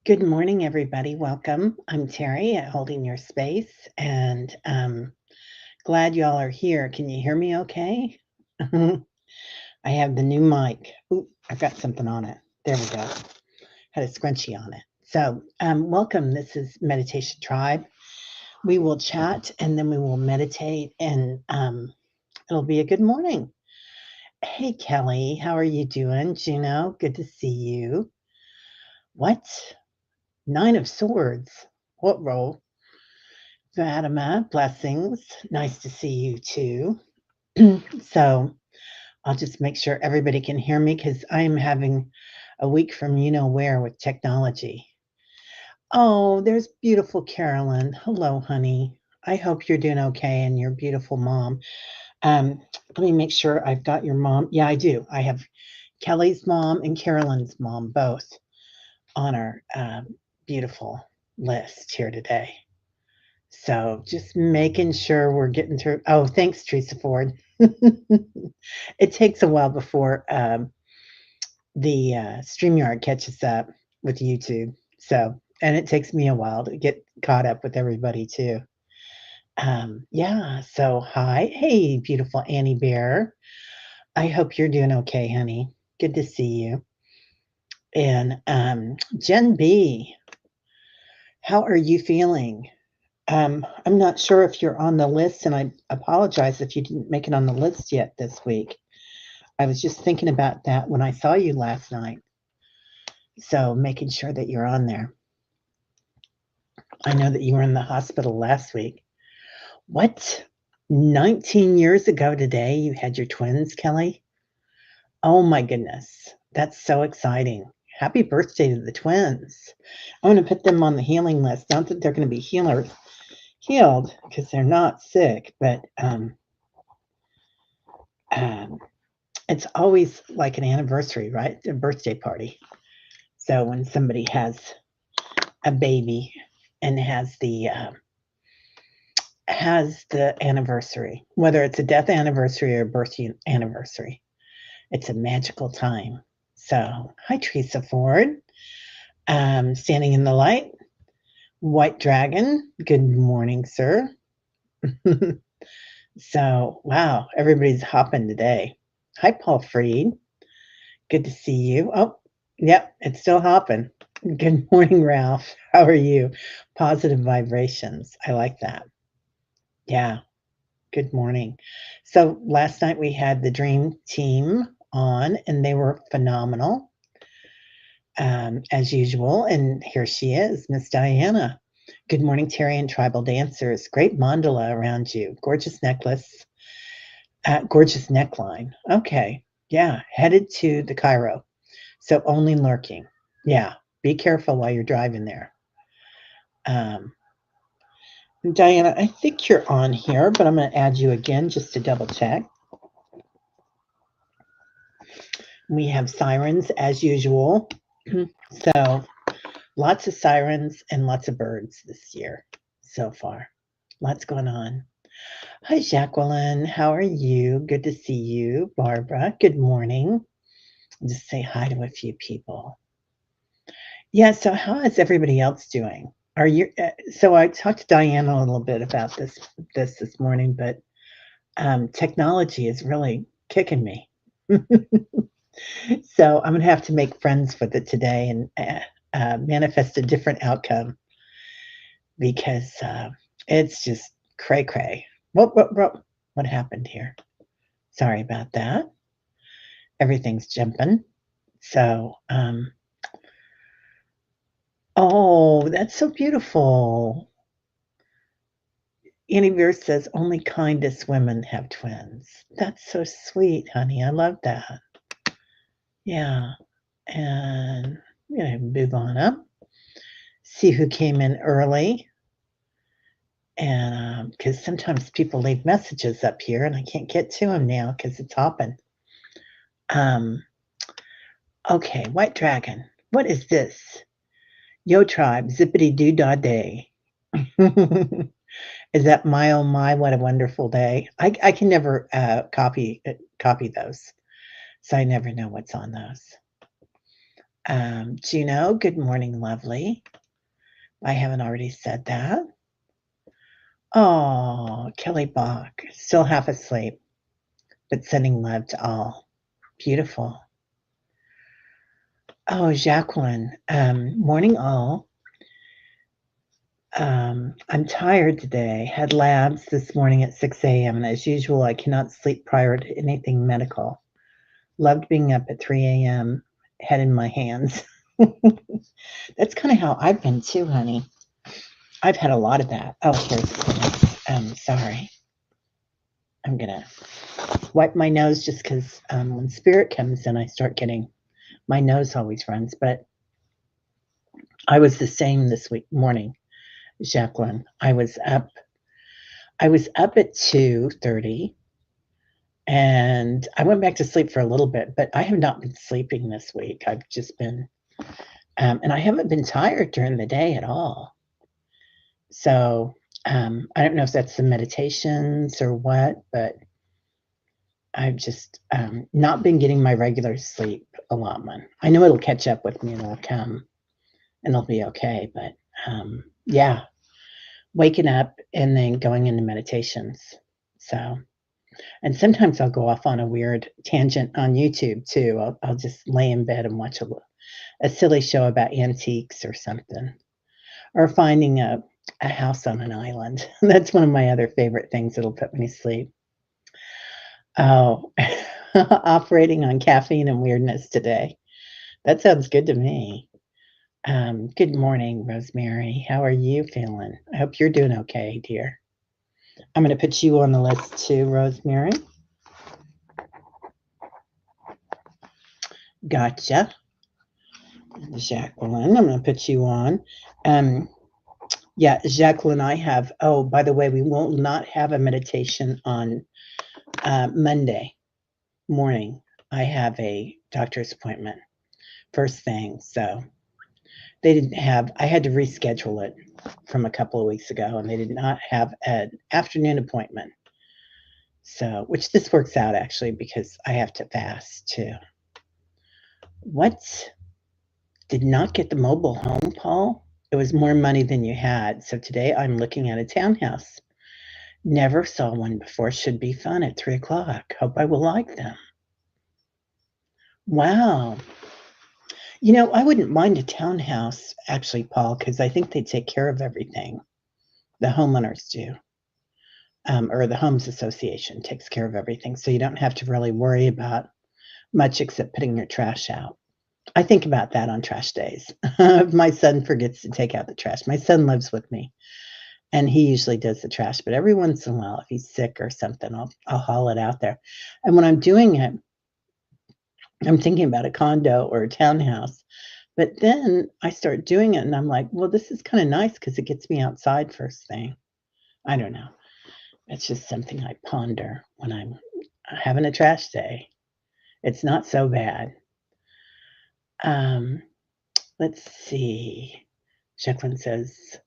Good morning, everybody. Welcome. I'm Terry at Holding Your Space, and glad y'all are here. Can you hear me okay? I have the new mic. Ooh, I've got something on it. There we go. Had a scrunchie on it. So, welcome. This is Meditation Tribe. We will chat and then we will meditate, and it'll be a good morning. Hey, Kelly, how are you doing? Juno, good to see you. What? Nine of Swords. What role? Fatima, blessings. Nice to see you too. So I'll just make sure everybody can hear me because I'm having a week from you know where with technology. Oh, there's beautiful Carolyn. Hello, honey. I hope you're doing okay and your beautiful mom. Um, Let me make sure I've got your mom. Yeah, I do. I have Kelly's mom and Carolyn's mom both on our beautiful list here today. So just making sure we're getting through. Oh, thanks, Teresa Ford. It takes a while before the StreamYard catches up with YouTube. So, and it takes me a while to get caught up with everybody too. Yeah, so hi. Hey, beautiful Annie Bear. I hope you're doing okay, honey. Good to see you. And Jen B, how are you feeling? I'm not sure if you're on the list, and I apologize if you didn't make it on the list yet this week. I was just thinking about that when I saw you last night. So making sure that you're on there. I know that you were in the hospital last week. What? 19 years ago today, you had your twins, Kelly? Oh my goodness. That's so exciting. Happy birthday to the twins. I want to put them on the healing list. Not that they're going to be healed because they're not sick, but um, it's always like an anniversary, right? A birthday party. So when somebody has a baby and has the anniversary, whether it's a death anniversary or a birth anniversary, it's a magical time. So hi, Teresa Ford, standing in the light, White Dragon. Good morning, sir. So wow, everybody's hopping today. Hi, Paul Freed. Good to see you. Oh, yep, it's still hopping. Good morning, Ralph. How are you? Positive vibrations. I like that. Yeah, good morning. So last night we had the Dream Team on, and they were phenomenal, as usual. And here she is, Miss Diana. Good morning, Terry and Tribal Dancers. Great mandala around you. Gorgeous necklace. Gorgeous neckline. Okay. Yeah, headed to the Cairo. So only lurking. Yeah, be careful while you're driving there. Um, Diana, I think you're on here, but I'm going to add you again just to double check. We have sirens as usual. So lots of sirens and lots of birds this year so far. Lots going on. Hi, Jacqueline. How are you? Good to see you. Barbara, good morning. Just say hi to a few people. Yeah, so how is everybody else doing? Are you so I talked to Diana a little bit about this morning, but technology is really kicking me. So I'm gonna have to make friends with it today and manifest a different outcome because it's just cray cray. What happened here? Sorry about that. Everything's jumping. So oh, that's so beautiful. Annie says only kindest women have twins. That's so sweet, honey. I love that. Yeah. And I'm going to move on up, see who came in early. And because sometimes people leave messages up here and I can't get to them now because it's hopping. Okay, White Dragon. What is this? Yo Tribe, zippity doo dah day. Is that my oh my, what a wonderful day? I can never copy those, so I never know what's on those. Juno, good morning, lovely. I haven't already said that. Oh, Kelly Bach, still half asleep, but sending love to all. Beautiful. Oh, Jacqueline, morning all. I'm tired today. Had labs this morning at 6 a.m. and as usual, I cannot sleep prior to anything medical. Loved being up at 3 a.m., head in my hands. That's kind of how I've been too, honey. I've had a lot of that. Oh, here's sorry. I'm gonna wipe my nose just because when spirit comes in, I start getting my nose always runs. But I was the same this morning, Jacqueline. I was up at 2:30, and I went back to sleep for a little bit. But I have not been sleeping this week. I've just been, and I haven't been tired during the day at all. So I don't know if that's the meditations or what, but I've just not been getting my regular sleep allotment. I know it'll catch up with me and it'll come and it'll be okay. But yeah, waking up and then going into meditations. So, and sometimes I'll go off on a weird tangent on YouTube too. I'll just lay in bed and watch a silly show about antiques or something, or finding a house on an island. That's one of my other favorite things that'll put me to sleep. Oh, operating on caffeine and weirdness today. That sounds good to me. Good morning, Rosemary. How are you feeling? I hope you're doing okay, dear. I'm going to put you on the list too, Rosemary. Gotcha. Jacqueline, I'm going to put you on. Yeah, Jacqueline, I have, oh, by the way, we will not have a meditation on Monday morning. I have a doctor's appointment first thing, so they didn't have, I had to reschedule it from a couple of weeks ago, and they did not have an afternoon appointment. So, which this works out actually because I have to fast too. What? Did not get the mobile home, Paul? It was more money than you had. So today I'm looking at a townhouse. Never saw one before. Should be fun at 3:00. Hope I will like them. Wow. You know, I wouldn't mind a townhouse, actually, Paul, because I think they take care of everything. The homeowners do, or the Homes Association takes care of everything. So you don't have to really worry about much except putting your trash out. I think about that on trash days. If my son forgets to take out the trash, my son lives with me, and he usually does the trash. But every once in a while, if he's sick or something, I'll haul it out there. And when I'm doing it, I'm thinking about a condo or a townhouse. But then I start doing it, and I'm like, well, this is kind of nice because it gets me outside first thing. I don't know. It's just something I ponder when I'm having a trash day. It's not so bad. Let's see. Jacqueline says,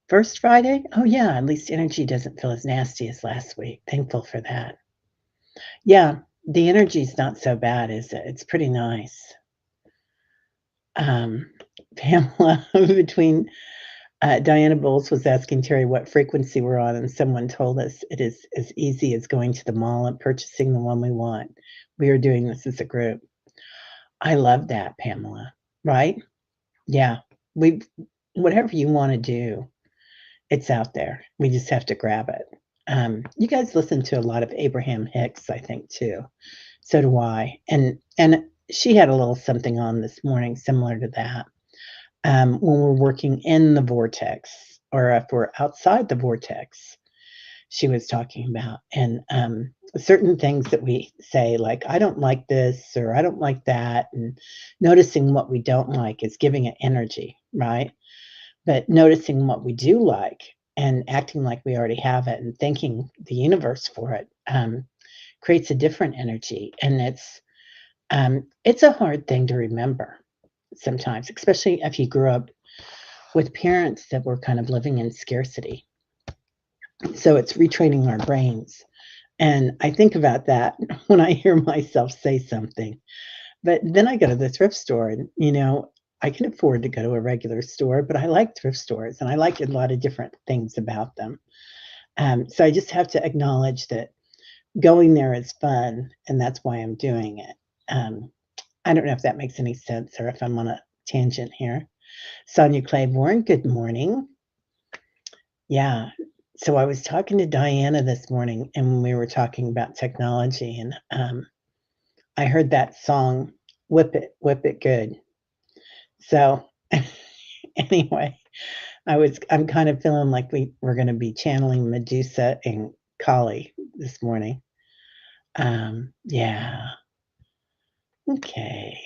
first Friday? Oh, yeah, at least energy doesn't feel as nasty as last week. Thankful for that. Yeah, the energy's not so bad, is it? It's pretty nice. Pamela, between Diana Bowles was asking Terry what frequency we're on, and someone told us it is as easy as going to the mall and purchasing the one we want. We are doing this as a group. I love that, Pamela, right? Yeah, whatever you want to do, it's out there. We just have to grab it. You guys listen to a lot of Abraham Hicks, I think, too. So do I. And she had a little something on this morning similar to that. When we're working in the vortex, or if we're outside the vortex, she was talking about. And certain things that we say, like, I don't like this, or I don't like that. And noticing what we don't like is giving it energy, right? But noticing what we do like and acting like we already have it and thanking the universe for it creates a different energy. And it's a hard thing to remember sometimes, especially if you grew up with parents that were kind of living in scarcity. So it's retraining our brains. And I think about that when I hear myself say something. But then I go to the thrift store and, I can afford to go to a regular store, but I like thrift stores and I like a lot of different things about them. So I just have to acknowledge that going there is fun and that's why I'm doing it. Um, I don't know if that makes any sense or if I'm on a tangent here. Sonia Claiborne, good morning. Yeah. So I was talking to Diana this morning and we were talking about technology and I heard that song, Whip It Good. So anyway, I'm kind of feeling like we're going to be channeling Medusa and Kali this morning. Yeah. Okay.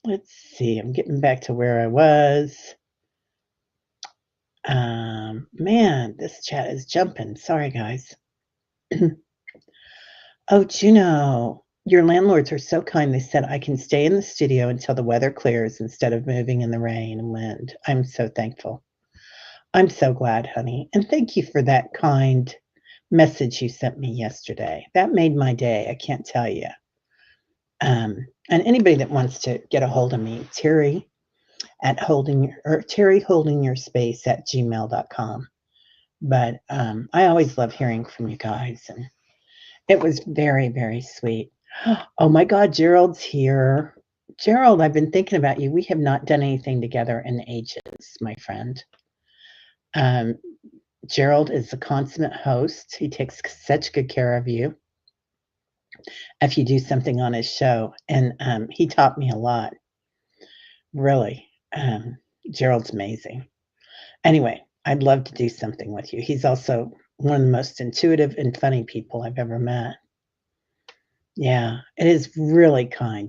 Let's see. I'm getting back to where I was. Man, this chat is jumping. Sorry, guys. Oh, Juno, your landlords are so kind. They said I can stay in the studio until the weather clears instead of moving in the rain and wind. I'm so thankful. I'm so glad, honey. And thank you for that kind message you sent me yesterday. That made my day. I can't tell you. And anybody that wants to get a hold of me, Terry holding your space at gmail.com. But I always love hearing from you guys. And it was very, very sweet. Oh my God, Gerald's here. Gerald, I've been thinking about you. We have not done anything together in ages, my friend. Gerald is a consummate host. He takes such good care of you if you do something on his show. And he taught me a lot, really. Gerald's amazing. Anyway, I'd love to do something with you. He's also one of the most intuitive and funny people I've ever met. Yeah, it is really kind,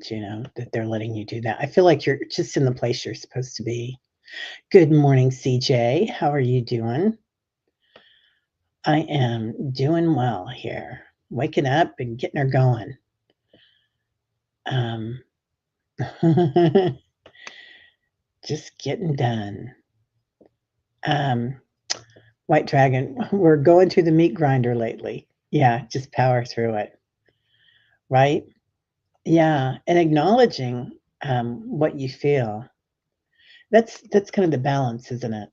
that they're letting you do that. I feel like you're just in the place you're supposed to be. Good morning, CJ. How are you doing? I am doing well here, waking up and getting her going. Just getting done. White Dragon, we're going through the meat grinder lately. Yeah, just power through it. Right? Yeah, and acknowledging what you feel. That's kind of the balance, isn't it?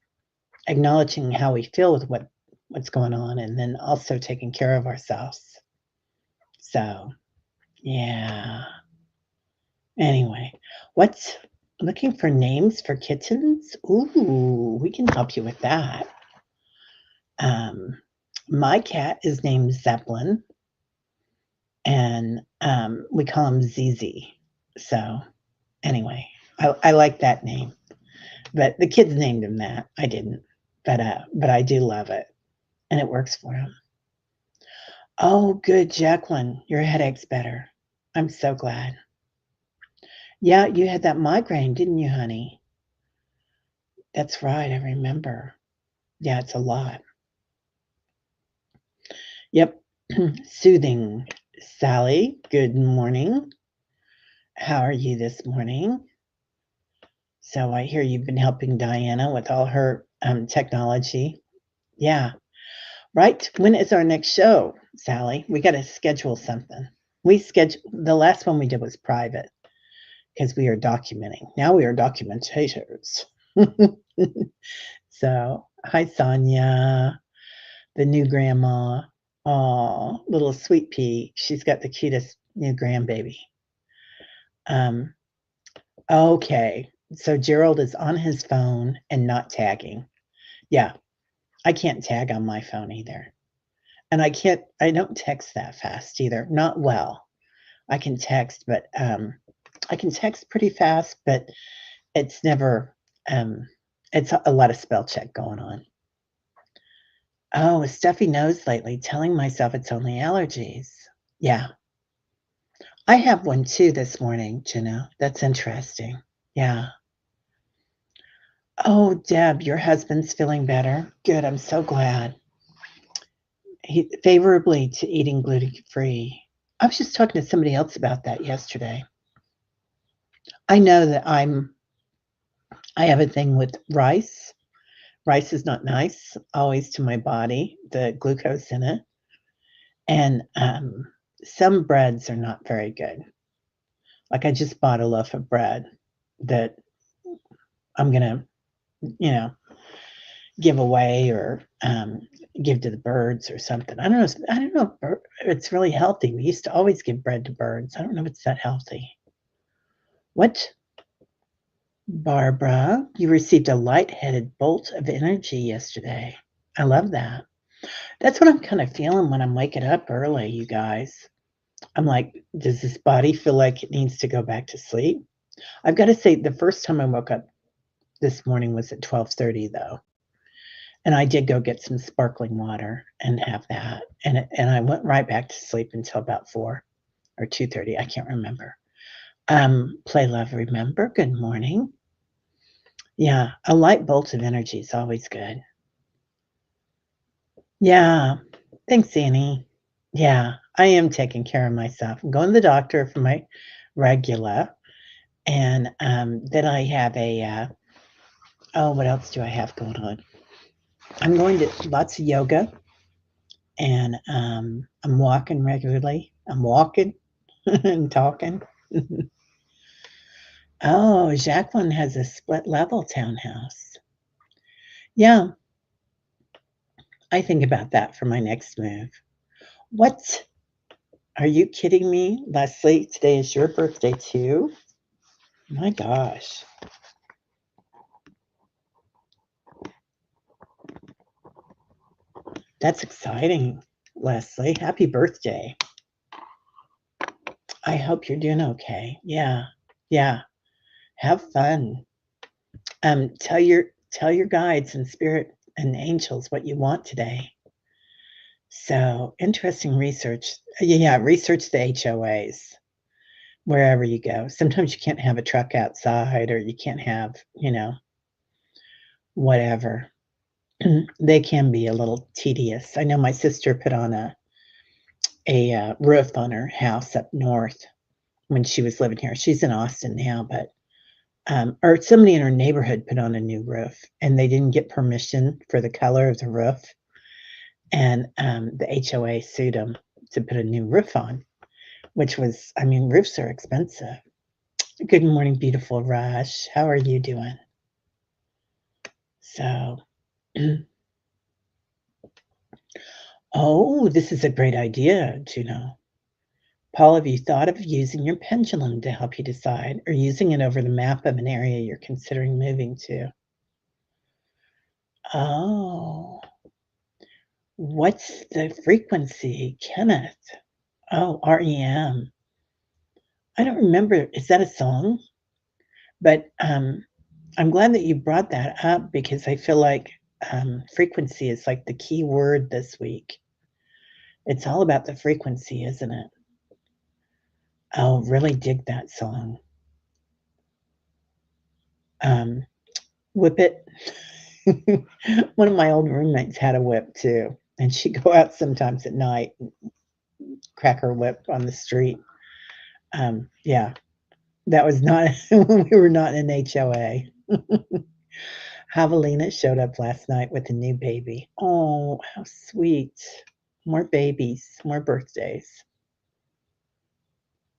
Acknowledging how we feel with what's going on, and then also taking care of ourselves. So, yeah. Anyway, what's looking for names for kittens? Ooh, we can help you with that. My cat is named Zeppelin, and we call him ZZ. So, anyway, I like that name. But the kids named him that. I didn't. But I do love it. And it works for him. Oh, good, Jacqueline. Your headache's better. I'm so glad. Yeah, you had that migraine, didn't you, honey? That's right. I remember. Yeah, it's a lot. Yep. Soothing. Sally, good morning. How are you this morning? So I hear you've been helping Diana with all her technology. Yeah. Right. When is our next show, Sally? We got to schedule something. The last one we did was private because we are documenting. Now we are documentators. So, hi, Sonia, the new grandma. Oh, little sweet pea. She's got the cutest new grandbaby. Okay. So Gerald is on his phone and not tagging. Yeah. I can't tag on my phone either. And I don't text that fast either. Not well. I can text, but I can text pretty fast, but it's never, it's a lot of spell check going on. Oh, a stuffy nose lately, telling myself it's only allergies. Yeah. I have one too this morning, Jenna. That's interesting. Yeah. Oh, Deb, your husband's feeling better. Good. I'm so glad. Favorably to eating gluten-free. I was just talking to somebody else about that yesterday. I know that I have a thing with rice. Rice is not nice always to my body, the glucose in it. And some breads are not very good. Like I just bought a loaf of bread that I'm gonna, you know, give away or give to the birds or something. I don't know. I don't know if it's really healthy. We used to always give bread to birds. I don't know if it's that healthy. What, Barbara? You received a light-headed bolt of energy yesterday. I love that. That's what I'm kind of feeling when I'm waking up early, you guys. I'm like, does this body feel like it needs to go back to sleep? I've got to say, the first time I woke up this morning was at 12:30, though. And I did go get some sparkling water and have that, and I went right back to sleep until about 4 or 2:30, I can't remember. Play Love Remember, good morning. Yeah, a light bolt of energy is always good. Yeah, thanks, Annie. Yeah, I am taking care of myself. I'm going to the doctor for my regular, and, then I have oh, what else do I have going on? I'm going to lots of yoga, and, I'm walking regularly. I'm walking and talking. Oh, Jacqueline has a split level townhouse. Yeah, I think about that for my next move. What? Are you kidding me, Leslie? Today is your birthday too? My gosh. That's exciting, Leslie. Happy birthday. I hope you're doing okay. Yeah. Yeah. Have fun. Tell your guides and spirit and angels what you want today. So, interesting research. Yeah, research the HOAs wherever you go. Sometimes you can't have a truck outside or you can't have, whatever. They can be a little tedious. I know my sister put on a roof on her house up north when she was living here. She's in Austin now, but or somebody in her neighborhood put on a new roof, and they didn't get permission for the color of the roof, and the HOA sued them to put a new roof on, which was, I mean, roofs are expensive. Good morning, beautiful Raj. How are you doing? So, oh, this is a great idea, Juno. Paul, have you thought of using your pendulum to help you decide, or using it over the map of an area you're considering moving to? Oh, what's the frequency, Kenneth? Oh, REM. I don't remember. Is that a song? But I'm glad that you brought that up because I feel like frequency is like the key word this week. It's all about the frequency, isn't it? I'll really dig that song. Um, Whip It. One of my old roommates had a whip too, and she'd go out sometimes at night and crack her whip on the street. Yeah, that was not when we were not in HOA. Javelina showed up last night with a new baby. Oh, how sweet. More babies, more birthdays.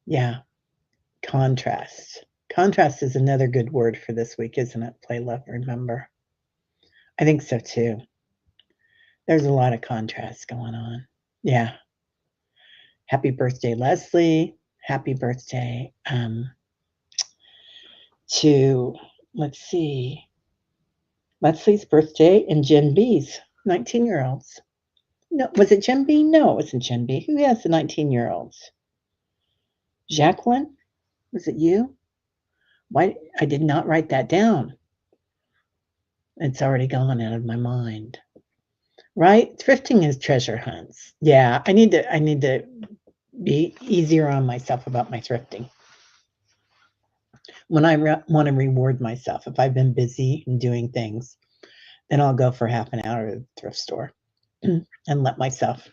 Yeah, contrast. Contrast is another good word for this week, isn't it? Play, love, remember. I think so too. There's a lot of contrast going on. Yeah. Happy birthday, Leslie. Happy birthday to, let's see, Leslie's birthday and Jen B's 19-year-olds. No, was it Jen B? No, it wasn't Jen B. Who has the 19-year-olds? Jacqueline? Was it you? Why? I did not write that down. It's already gone out of my mind. Right? Thrifting is treasure hunts. Yeah, I need to be easier on myself about my thrifting. When I want to reward myself, if I've been busy and doing things, then I'll go for half an hour at the thrift store and let myself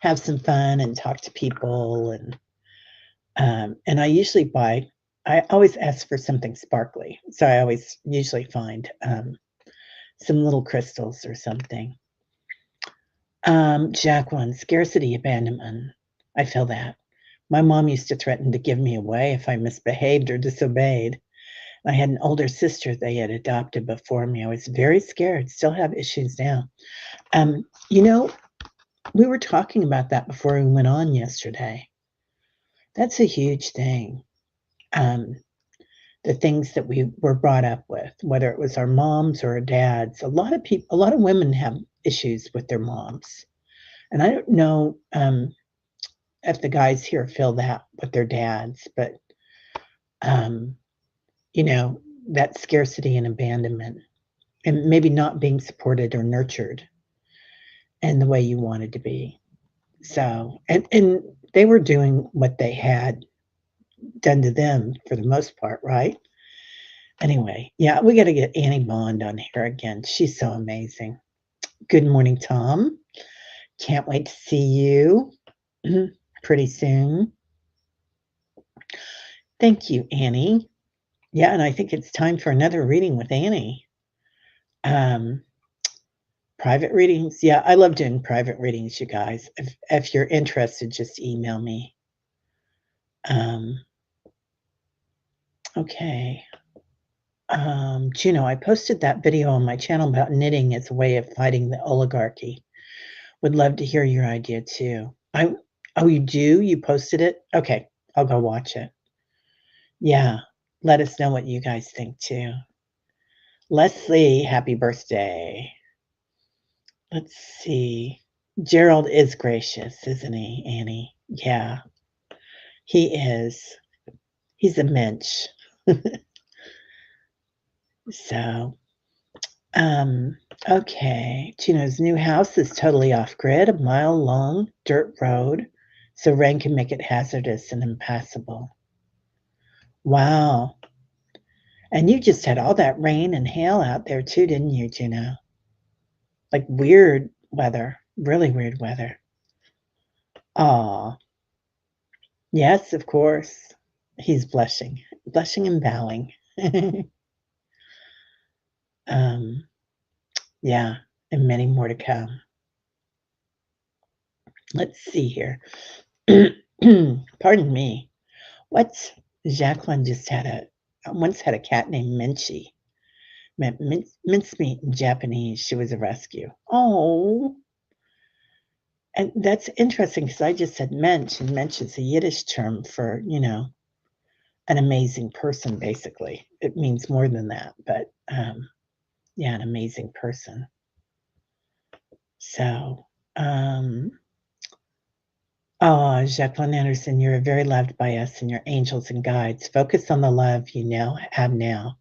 have some fun and talk to people. And I usually buy. I always ask for something sparkly, so I always usually find some little crystals or something. Jacqueline, scarcity, abandonment. I feel that. My mom used to threaten to give me away if I misbehaved or disobeyed. I had an older sister they had adopted before me. I was very scared, still have issues now. You know, we were talking about that before we went on yesterday. That's a huge thing. The things that we were brought up with, whether it was our moms or our dads. A lot of people, a lot of women have issues with their moms. And I don't know if the guys here feel that with their dads, but um, you know, that scarcity and abandonment and maybe not being supported or nurtured in the way you wanted to be. So, and they were doing what they had done to them for the most part, right? Anyway, yeah, we got to get Annie Bond on here again. She's so amazing. Good morning, Tom. Can't wait to see you pretty soon. Thank you, Annie. Yeah, and I think it's time for another reading with Annie. Private readings. Yeah, I love doing private readings, you guys. If you're interested, just email me. Okay. Juno, I posted that video on my channel about knitting as a way of fighting the oligarchy. Would love to hear your idea too. Oh, you do? You posted it? Okay, I'll go watch it. Yeah, let us know what you guys think too. Leslie, happy birthday. Let's see. Gerald is gracious, isn't he, Annie? Yeah, he is. He's a mensch. So, okay. Gino's new house is totally off grid, a mile long dirt road, so rain can make it hazardous and impassable. Wow. And you just had all that rain and hail out there too, didn't you, Gino? Like weird weather, really weird weather. Aw. Yes, of course. He's blushing and bowing. Yeah, and many more to come. Let's see here. Pardon me. What's Jacqueline just once had a cat named Minchie. Meant mincemeat in Japanese. She was a rescue. Oh, and that's interesting because I just said mensch, and mensch is a Yiddish term for, an amazing person, basically. It means more than that, but yeah, an amazing person. So, oh, Jacqueline Anderson, you're very loved by us and your angels and guides. Focus on the love you now have now.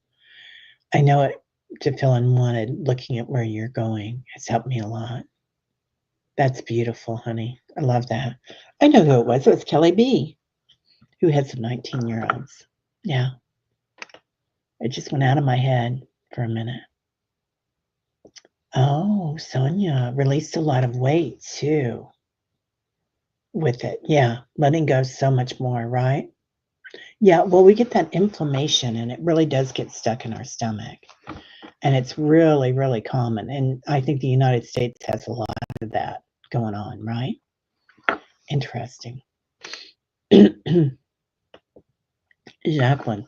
I know it to feel unwanted looking at where you're going. It's helped me a lot. That's beautiful, honey. I love that. I know who it was. It was Kelly B, who had some 19-year-olds. Yeah. It just went out of my head for a minute. Oh, Sonia released a lot of weight too with it. Yeah. Letting go so much more, right? Yeah. Well, we get that inflammation and it really does get stuck in our stomach. And it's really, really common. And I think the United States has a lot of that going on, right? Interesting. Jacqueline,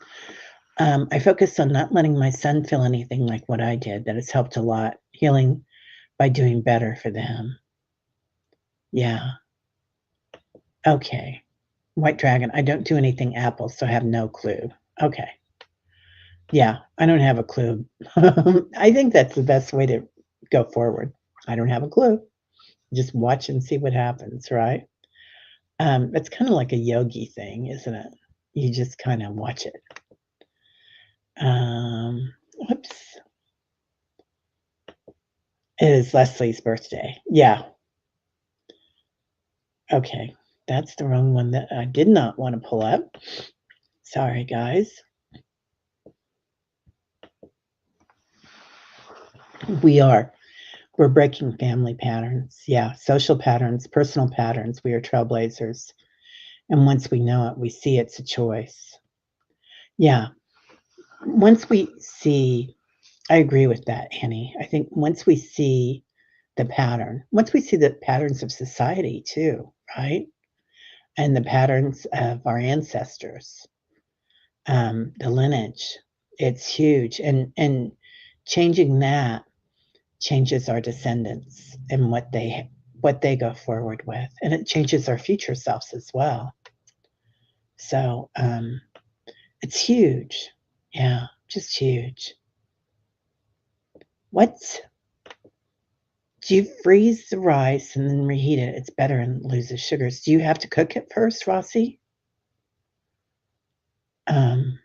I focus on not letting my son feel anything like what I did. That has helped a lot. Healing by doing better for them. Yeah. Okay. White Dragon, I don't do anything Apple, so I have no clue. Okay. Yeah, I don't have a clue. I think that's the best way to go forward. I don't have a clue. Just watch and see what happens, right? It's kind of like a yogi thing, isn't it? You just kind of watch it. Whoops. It is Leslie's birthday. Yeah. Okay. That's the wrong one that I did not want to pull up. Sorry, guys. We're breaking family patterns. Yeah. Social patterns, personal patterns. We are trailblazers. And once we know it, we see it's a choice. Yeah. Once we see, I agree with that, Annie. I think once we see the pattern, once we see the patterns of society too, right? and the patterns of our ancestors, the lineage. It's huge, and changing that changes our descendants and what they go forward with, and it changes our future selves as well. So it's huge. Yeah, just huge. What do you freeze the rice and then reheat it? It's better and loses sugars. Do you have to cook it first, Rossi? Um,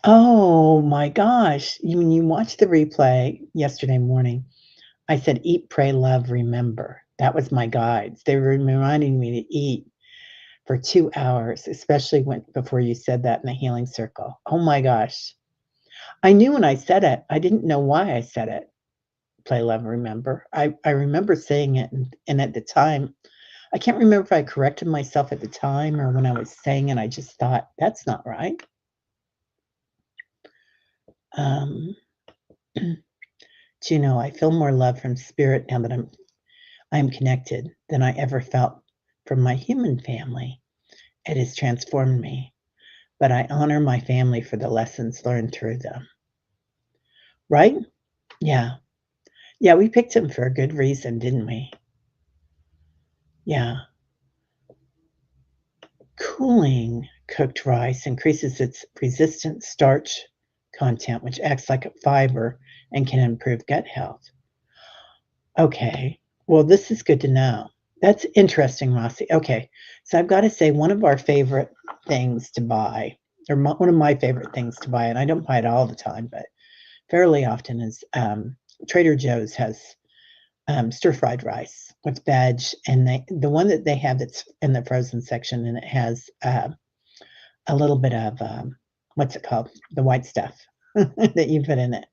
oh my gosh. When you watched the replay yesterday morning, I said, eat, pray, love, remember. That was my guides. They were reminding me to eat for 2 hours, especially before you said that in the healing circle. Oh my gosh. I knew when I said it. I didn't know why I said it. Play, love, remember. I remember saying it, and at the time, I can't remember if I corrected myself at the time or when I was saying it, I just thought, that's not right. Um, do you know, I feel more love from spirit now that I'm connected than I ever felt from my human family. It has transformed me, but I honor my family for the lessons learned through them. Right? Yeah. Yeah, we picked him for a good reason, didn't we? Yeah. Cooling cooked rice increases its resistant starch content, which acts like a fiber and can improve gut health. Okay. Well, this is good to know. That's interesting, Rossi. Okay. So I've got to say, one of our favorite things to buy, or one of my favorite things to buy, and I don't buy it all the time, but fairly often, is Trader Joe's has stir-fried rice with veg, and the one that they have that's in the frozen section, and it has a little bit of what's it called? The white stuff that you put in it.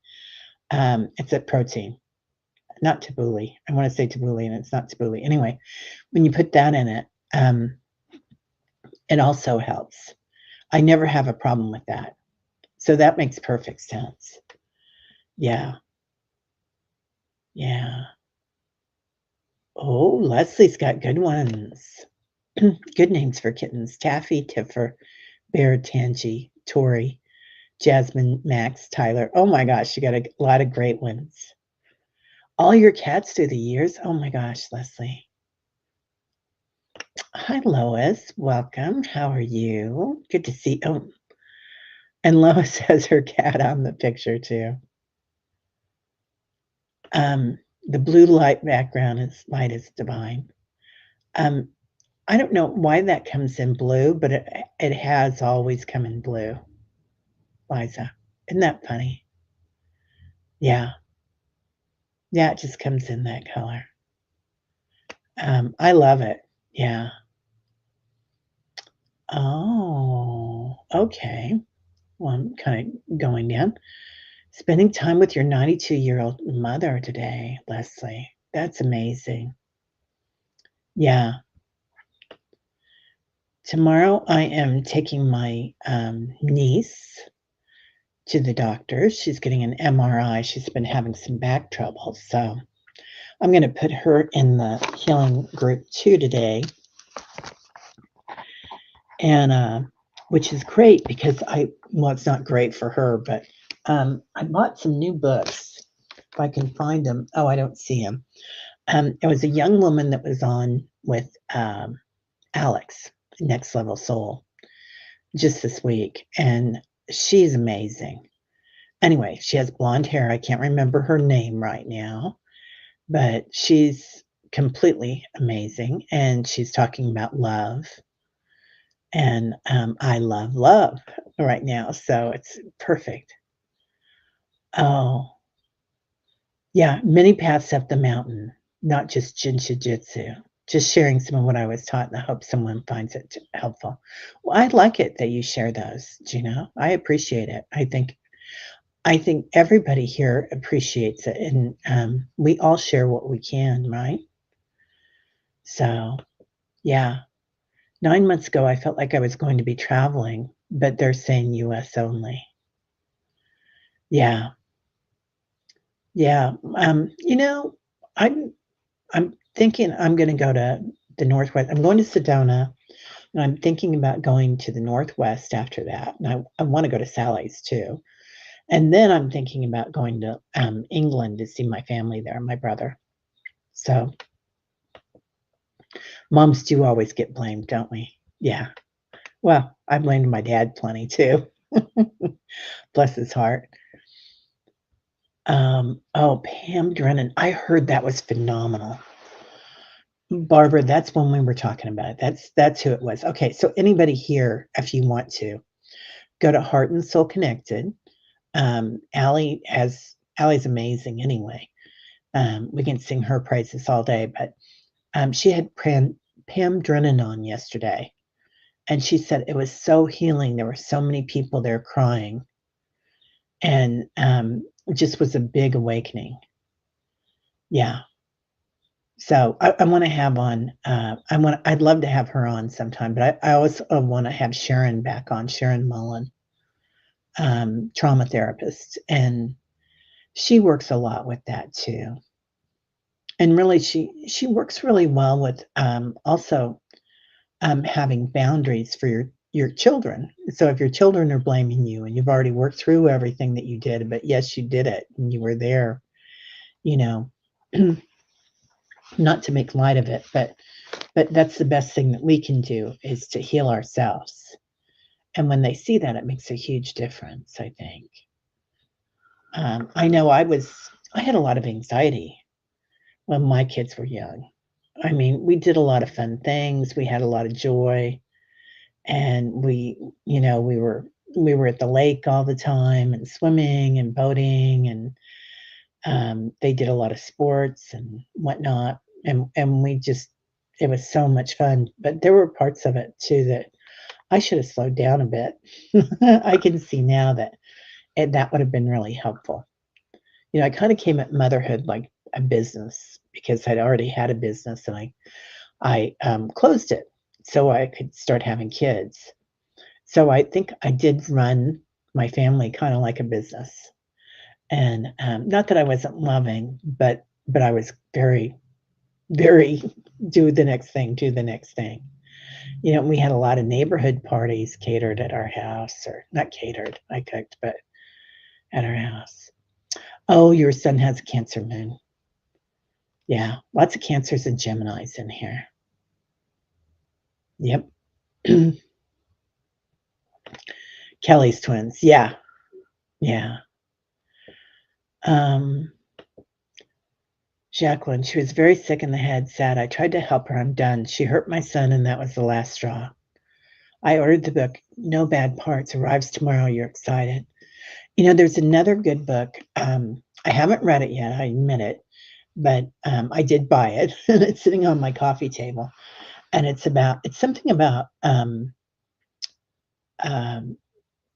It's a protein, not tabbouleh. I want to say tabbouleh, and it's not tabbouleh. Anyway, when you put that in it, it also helps. I never have a problem with that. So that makes perfect sense. Yeah. Yeah. Oh, Leslie's got good ones. Good names for kittens. Taffy, Tiffer, Bear, Tangy, Tori, Jasmine, Max, Tyler. Oh my gosh, you got a lot of great ones. All your cats through the years? Oh my gosh, Leslie. Hi, Lois. Welcome. How are you? Good to see. Oh, and Lois has her cat on the picture too. The blue light background is light is divine. I don't know why that comes in blue, but it has always come in blue, Liza. Isn't that funny? Yeah. Yeah, it just comes in that color. I love it. Yeah. Oh, okay. Well, I'm kind of going down. Spending time with your 92-year-old mother today, Leslie. That's amazing. Yeah. Tomorrow I am taking my niece to the doctor. She's getting an MRI. She's been having some back trouble. So I'm going to put her in the healing group 2 today. And which is great because well, it's not great for her, but I bought some new books if I can find them. Oh, I don't see them. It was a young woman that was on with Alex, Next Level Soul, just this week, and she's amazing. Anyway, she has blonde hair. I can't remember her name right now, but she's completely amazing, and she's talking about love. And I love love right now, so it's perfect. Oh, yeah, many paths up the mountain, not just Jin Jitsu. Just sharing some of what I was taught, and I hope someone finds it helpful. Well, I like it that you share those, Gina. I appreciate it. I think everybody here appreciates it, and we all share what we can, right? So, yeah. 9 months ago, I felt like I was going to be traveling, but they're saying US only. Yeah. Yeah. You know, I'm thinking I'm gonna go to the Northwest. I'm going to Sedona, and I'm thinking about going to the Northwest after that, and I wanna go to Sally's too. And then I'm thinking about going to, England to see my family there, my brother. So, moms do always get blamed, don't we? Yeah. Well, I blamed my dad plenty too. Bless his heart. Oh, Pam Drennan, I heard that was phenomenal. Barbara, that's when we were talking about it. That's who it was. Okay, so anybody here, if you want to, go to Heart and Soul Connected. Allie's amazing anyway. We can sing her praises all day, but she had Pam Drennan on yesterday, and she said it was so healing. There were so many people there crying, and it just was a big awakening. Yeah. So I want to have on. I'd love to have her on sometime, but I also want to have Sharon back on. Sharon Mullen, trauma therapist, and she works a lot with that too. And really, she works really well with also having boundaries for your children. So if your children are blaming you and you've already worked through everything that you did, but yes, you did it and you were there, you know, not to make light of it, but that's the best thing that we can do is to heal ourselves. And when they see that, it makes a huge difference, I think. I know I had a lot of anxiety when my kids were young. I mean, we did a lot of fun things. We had a lot of joy, and we were at the lake all the time and swimming and boating, and they did a lot of sports and whatnot, and we just it was so much fun. But there were parts of it too that I should have slowed down a bit. I can see now that that would have been really helpful. I kind of came at motherhood like a business because I'd already had a business, and I closed it so I could start having kids. So I think I did run my family kind of like a business, and not that I wasn't loving, but I was very, very do the next thing, do the next thing. We had a lot of neighborhood parties catered at our house, or not catered, I cooked, but at our house. Oh, your son has a Cancer moon. Yeah, lots of Cancers and Geminis in here. Yep. Kelly's twins. Yeah. Yeah. Um, Jacqueline, she was very sick in the head, sad. I tried to help her. I'm done. She hurt my son, and that was the last straw. I ordered the book, No Bad Parts, arrives tomorrow. You're excited. There's another good book. I haven't read it yet, I admit it, but I did buy it, and it's sitting on my coffee table. And it's something about um,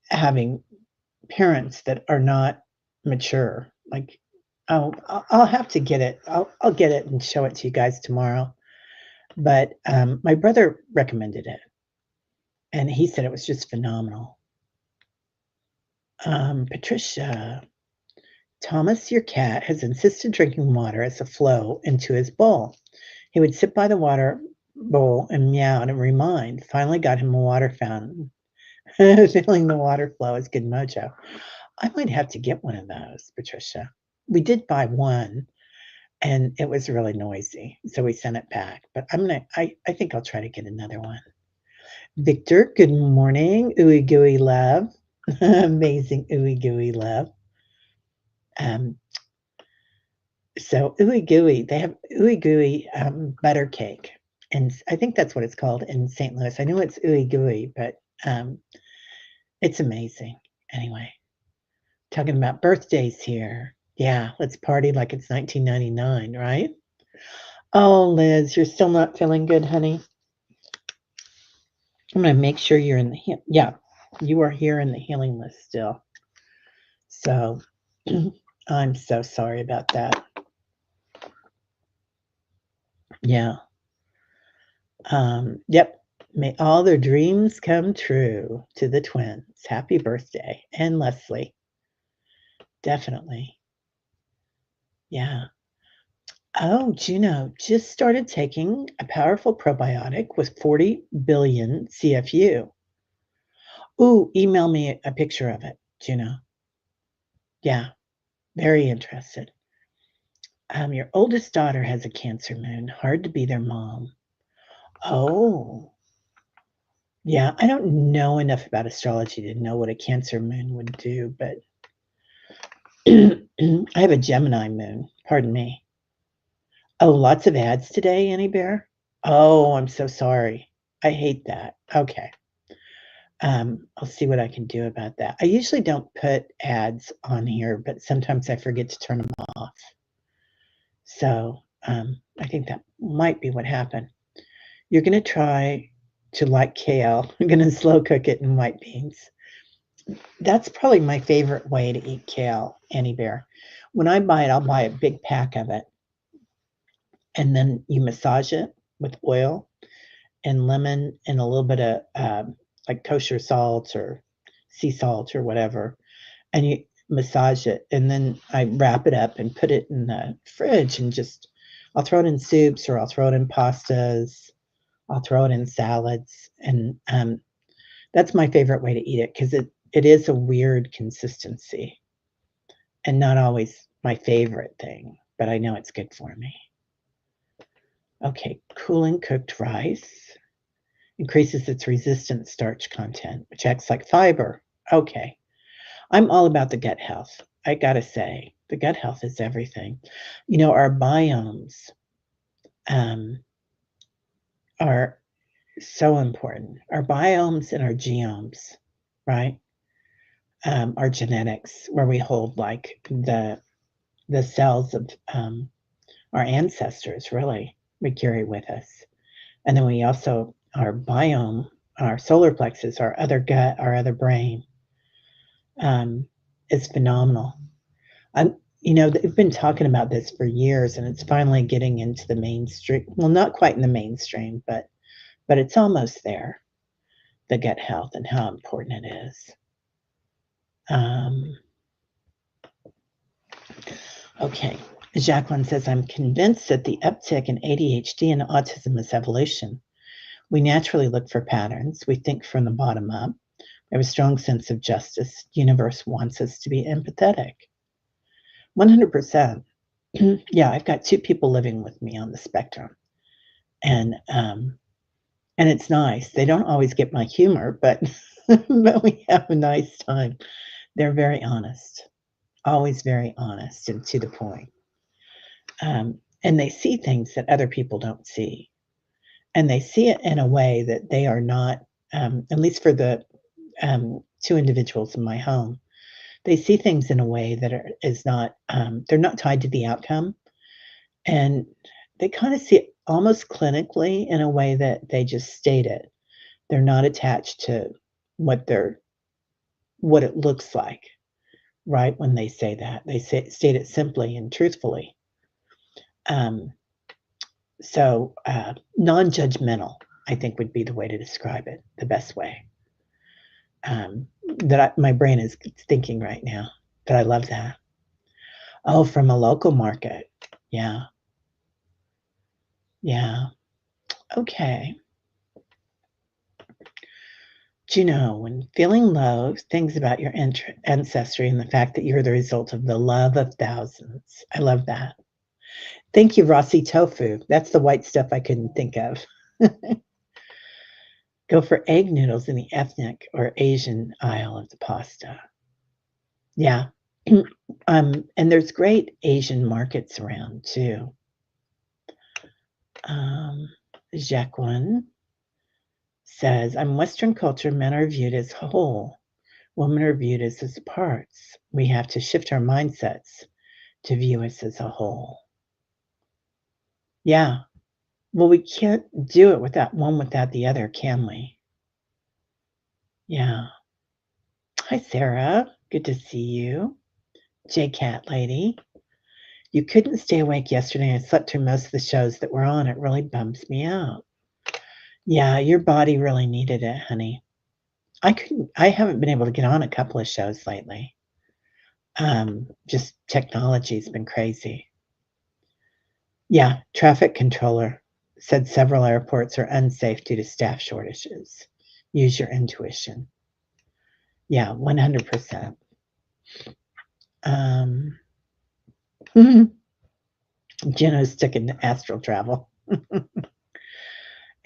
having parents that are not mature. Like, oh, I'll have to get it. I'll get it and show it to you guys tomorrow. But my brother recommended it, and he said it was just phenomenal. Patricia, Thomas, your cat, has insisted drinking water as a flow into his bowl. He would sit by the water bowl and meow and remind. Finally got him a water fountain. Feeling the water flow is good mojo. I might have to get one of those, Patricia. We did buy one, and it was really noisy, so we sent it back. But I think I'll try to get another one. Victor, good morning. Ooey gooey love. Amazing ooey gooey love. Um, so ooey gooey, they have ooey gooey butter cake, and I think that's what it's called in St. Louis. I know it's ooey gooey, but it's amazing. Anyway, talking about birthdays here. Yeah, let's party like it's 1999, right? Oh, Liz, you're still not feeling good, honey. I'm gonna make sure you're in the yeah, you are here in the healing list still. So I'm so sorry about that. Yeah. Yep. May all their dreams come true to the twins. Happy birthday. And Leslie. Definitely. Yeah. Oh, Juno just started taking a powerful probiotic with 40 billion CFU. Ooh, email me a picture of it, Juno. Yeah, very interested. Your oldest daughter has a Cancer moon. Hard to be their mom. Oh, yeah. I don't know enough about astrology to know what a Cancer moon would do, but I have a Gemini moon. Pardon me. Oh, lots of ads today, Annie Bear? Oh, I'm so sorry. I hate that. Okay. I'll see what I can do about that. I usually don't put ads on here, but sometimes I forget to turn them off. So I think that might be what happened. You're going to try to like kale. I'm going to slow cook it in white beans. That's probably my favorite way to eat kale, Annie Bear. When I buy it, I'll buy a big pack of it, and then you massage it with oil and lemon and a little bit of like kosher salt or sea salt or whatever, and you massage it, and then I wrap it up and put it in the fridge and just I'll throw it in soups or I'll throw it in pastas. I'll throw it in salads, and that's my favorite way to eat it because it is a weird consistency and not always my favorite thing, but I know it's good for me. Okay, cooling cooked rice increases its resistant starch content, which acts like fiber. Okay, I'm all about the gut health. I gotta say, the gut health is everything. Our biomes um, are so important. Our biomes and our genomes, right? Our genetics, where we hold like the cells of our ancestors, really, we carry with us. And then we also, our biome, our solar plexus, our other gut, our other brain, um, is phenomenal. They've been talking about this for years, and it's finally getting into the mainstream. Well, not quite in the mainstream, but it's almost there. The gut health and how important it is. Um, okay, Jacqueline says, I'm convinced that the uptick in ADHD and autism is evolution. We naturally look for patterns. We think from the bottom up. We have a strong sense of justice. Universe wants us to be empathetic. 100%. Yeah, I've got two people living with me on the spectrum, and it's nice. They don't always get my humor, but but we have a nice time. They're very honest, always very honest and to the point. And they see things that other people don't see, and they see it in a way that they are not. At least for the two individuals in my home, they see things in a way that is not. They're not tied to the outcome, and they kind of see it almost clinically in a way that they just state it. They're not attached to what they're what it looks like, right? When they say that, they state it simply and truthfully. Um, so non-judgmental, I think, would be the way to describe it, the best way. My brain is thinking right now. But I love that. Oh, from a local market. Yeah, yeah. Okay. Do you know, when feeling low, things about your ancestry and the fact that you're the result of the love of thousands. I love that. Thank you, Rossi Tofu. That's the white stuff I couldn't think of. Go for egg noodles in the ethnic or Asian aisle of the pasta. Yeah. And there's great Asian markets around too. Jacqueline says, I'm Western culture, men are viewed as whole. Women are viewed as parts. We have to shift our mindsets to view us as a whole. Yeah. Well, we can't do it without one without the other, can we? Yeah. Hi, Sarah. Good to see you. J Cat Lady. You couldn't stay awake yesterday. I slept through most of the shows that were on. It really bums me out. Yeah, your body really needed it, honey. I haven't been able to get on a couple of shows lately. Just technology's been crazy. Yeah, traffic controller said several airports are unsafe due to staff shortages. Use your intuition. Yeah, 100%. Um, Jenna's sticking to astral travel.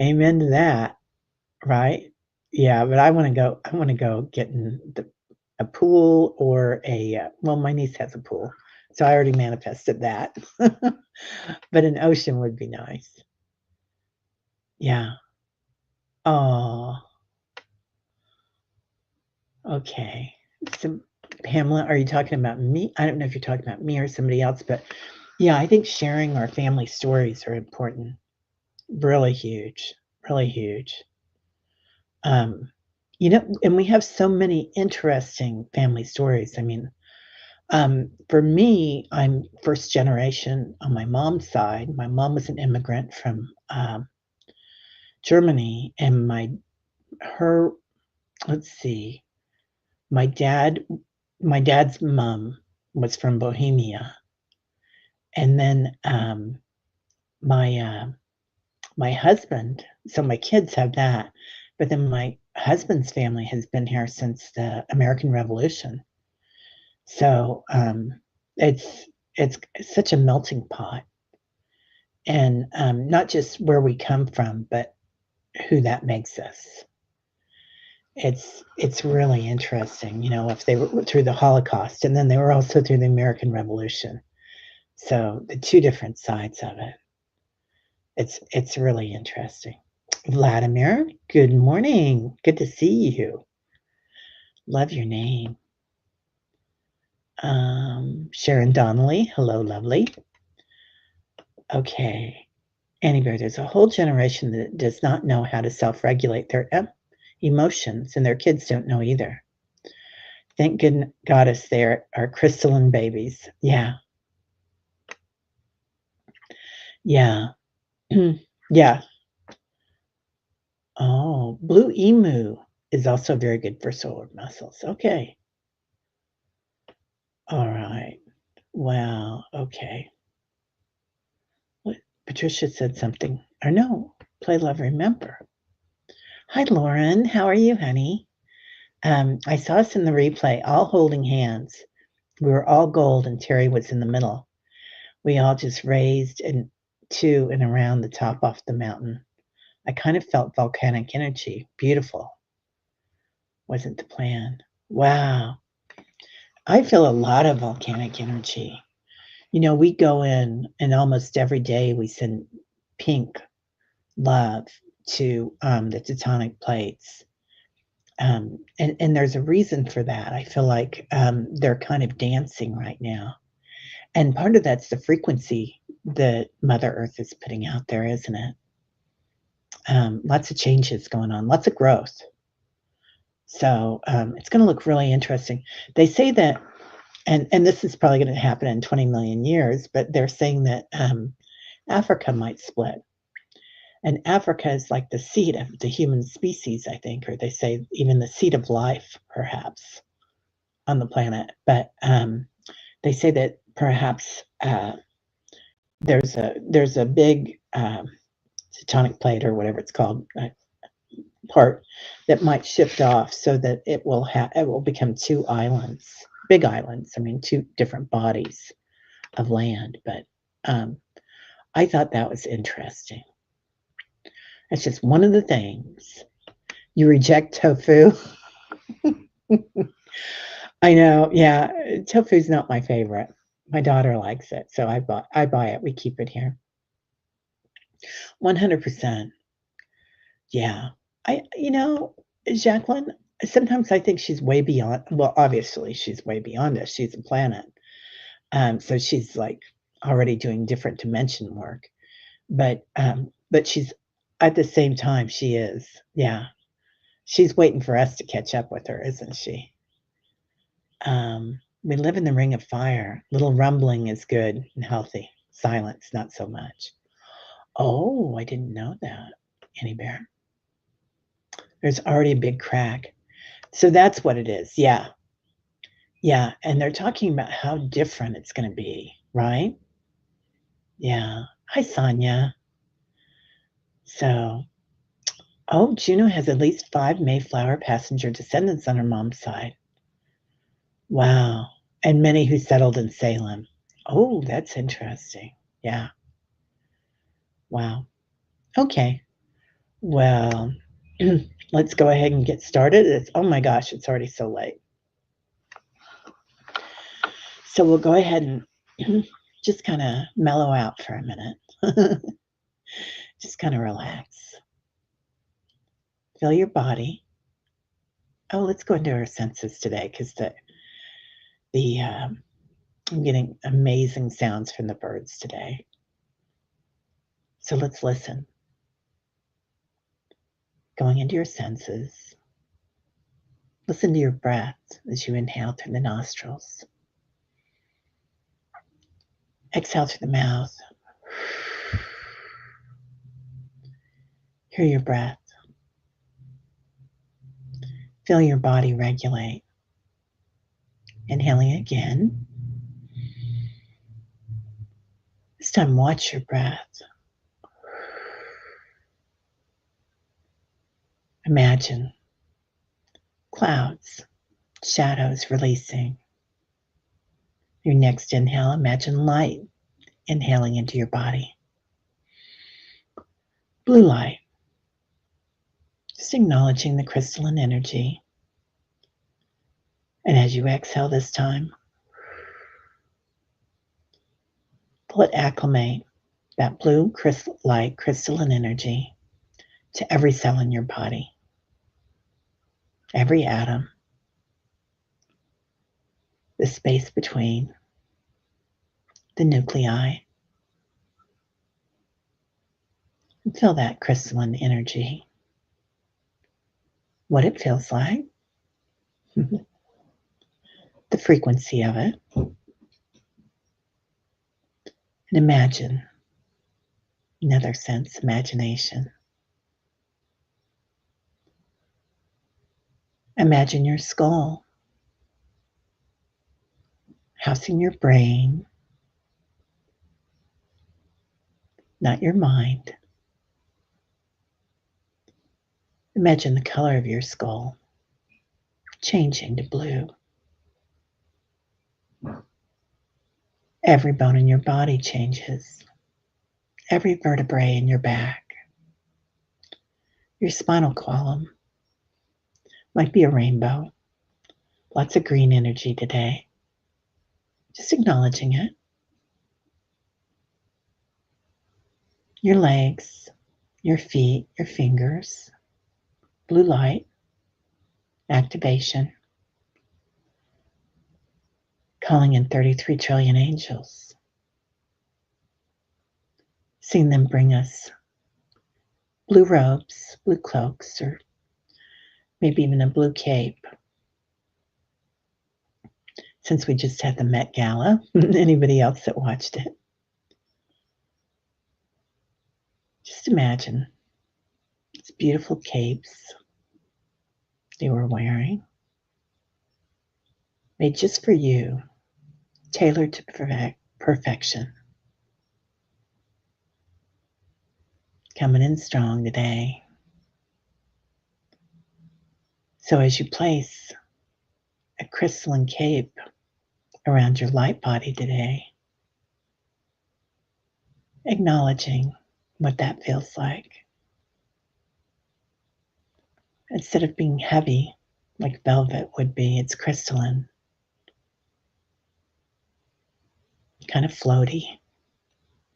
Amen to that, right? Yeah, but I want to go. I want to go get in a pool or a. Well, my niece has a pool, so I already manifested that. But an ocean would be nice. Yeah. Oh, okay. So, Pamela, are you talking about me? I don't know if you're talking about me or somebody else, but yeah, I think sharing our family stories are important. Really huge. Really huge. Um, and we have so many interesting family stories. I mean, for me, I'm first generation on my mom's side. My mom was an immigrant from Germany, and her let's see, my dad my dad's mom was from Bohemia, and then my my husband. So my kids have that, but then my husband's family has been here since the American Revolution. So it's it's such a melting pot, and not just where we come from, but who that makes us. It's really interesting, if they were through the Holocaust, and then they were also through the American Revolution. So the two different sides of it. It's really interesting. Vladimir, good morning. Good to see you. Love your name. Sharon Donnelly, hello, lovely. Okay. Annie Bear, there's a whole generation that does not know how to self-regulate their emotions, and their kids don't know either. Thank goddess they are crystalline babies. Yeah, yeah, yeah. Oh, blue emu is also very good for solar muscles. Okay. All right. Wow. Okay. What? Patricia said something. Or no, play, love, remember. Hi, Lauren. How are you, honey? I saw us in the replay, all holding hands. We were all gold, and Terry was in the middle. We all just raised and to and around the top off the mountain. I kind of felt volcanic energy. Beautiful. Wasn't the plan. Wow. I feel a lot of volcanic energy. We go in and almost every day we send pink love to the tectonic plates. And there's a reason for that. I feel like they're kind of dancing right now. And part of that's the frequency that Mother Earth is putting out there, isn't it? Lots of changes going on, lots of growth. So it's going to look really interesting. They say that, and this is probably going to happen in 20 million years, but they're saying that Africa might split. And Africa is like the seat of the human species, I think, or they say even the seat of life, perhaps, on the planet. But they say that perhaps there's a big tectonic plate or whatever it's called part that might shift off so that it will become two islands, big islands. I mean, two different bodies of land. But I thought that was interesting. It's just one of the things. You reject tofu. I know, yeah. Tofu's not my favorite. My daughter likes it, so I buy it. We keep it here. 100%. Yeah. Jacqueline, sometimes I think she's way beyond, well, obviously she's way beyond us. She's a planet. So she's like already doing different dimension work. But she's at the same time she is. Yeah. She's waiting for us to catch up with her, isn't she? We live in the ring of fire. Little rumbling is good and healthy. Silence, not so much. Oh, I didn't know that. Annie Bear. There's already a big crack. So that's what it is. Yeah. Yeah. And they're talking about how different it's going to be, right? Yeah. Hi, Sonia. So, Juno has at least 5 Mayflower passenger descendants on her mom's side. Wow. And many who settled in Salem. Oh, that's interesting. Yeah. Wow. Okay. Well, let's go ahead and get started. Oh my gosh, it's already so late. So we'll go ahead and just kind of mellow out for a minute. Just kind of relax. Feel your body. Oh, let's go into our senses today because I'm getting amazing sounds from the birds today. So let's listen. Going into your senses. Listen to your breath as you inhale through the nostrils. Exhale through the mouth. Hear your breath. Feel your body regulate. Inhaling again. This time, watch your breath. Imagine clouds, shadows releasing. Your next inhale, imagine light inhaling into your body. Blue light, just acknowledging the crystalline energy. And as you exhale this time, let it acclimate that blue light crystalline energy to every cell in your body, every atom, the space between, the nuclei. And feel that crystalline energy, what it feels like, the frequency of it. And imagine, another sense, imagination. Imagine your skull, housing your brain, not your mind. Imagine the color of your skull changing to blue. Every bone in your body changes. Every vertebrae in your back. Your spinal column might be a rainbow. Lots of green energy today. Just acknowledging it. Your legs, your feet, your fingers. Blue light, activation. Calling in 33 trillion angels. Seeing them bring us blue robes, blue cloaks, or maybe even a blue cape. Since we just had the Met Gala, anybody else that watched it? Just imagine these beautiful capes they were wearing, made just for you, tailored to perfection. Coming in strong today. So as you place a crystalline cape around your light body today, acknowledging what that feels like. Instead of being heavy like velvet would be, it's crystalline, kind of floaty,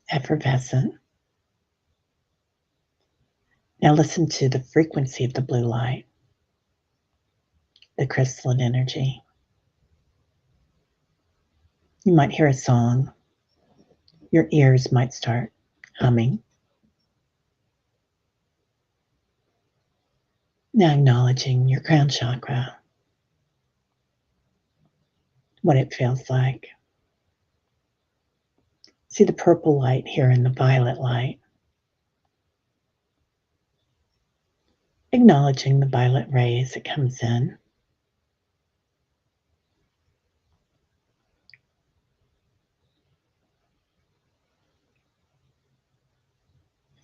effervescent. Now listen to the frequency of the blue light, the crystalline energy. You might hear a song. Your ears might start humming. Now acknowledging your crown chakra, what it feels like. See the purple light here and the violet light. Acknowledging the violet rays that comes in.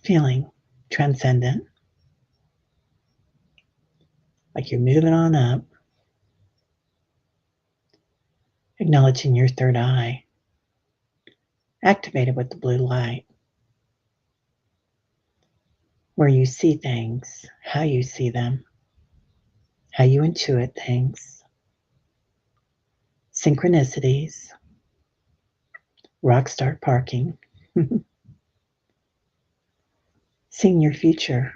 feeling transcendent, like you're moving on up, acknowledging your third eye, activated with the blue light, where you see things, how you see them, how you intuit things, synchronicities, rock star parking, seeing your future,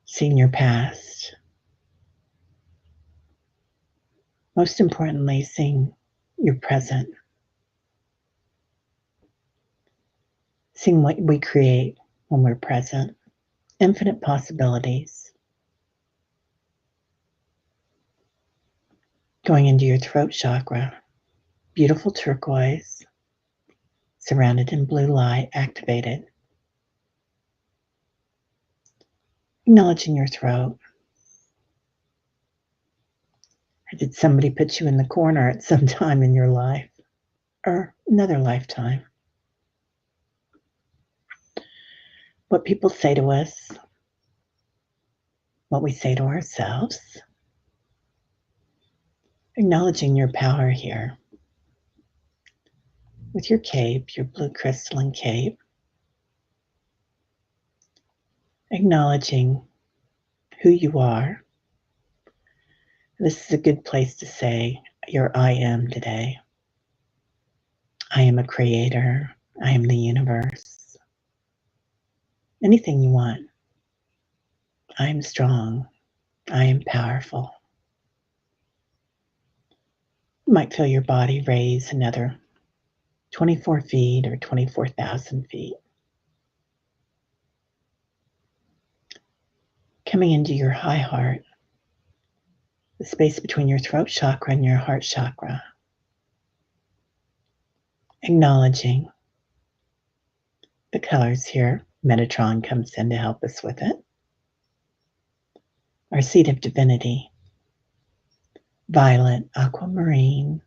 seeing your past, most importantly, seeing your present, seeing what we create when we're present, infinite possibilities, going into your throat chakra, beautiful turquoise, surrounded in blue light, activated, acknowledging your throat. Or did somebody put you in the corner at some time in your life or another lifetime? What people say to us, what we say to ourselves, acknowledging your power here with your cape, your blue crystalline cape, acknowledging who you are. This is a good place to say your I am today. I am a creator. I am the universe. Anything you want. I am strong. I am powerful. You might feel your body raise another 24 feet or 24,000 feet. Coming into your high heart, the space between your throat chakra and your heart chakra. Acknowledging the colors here. Metatron comes in to help us with it. Our seat of divinity, violet, aquamarine,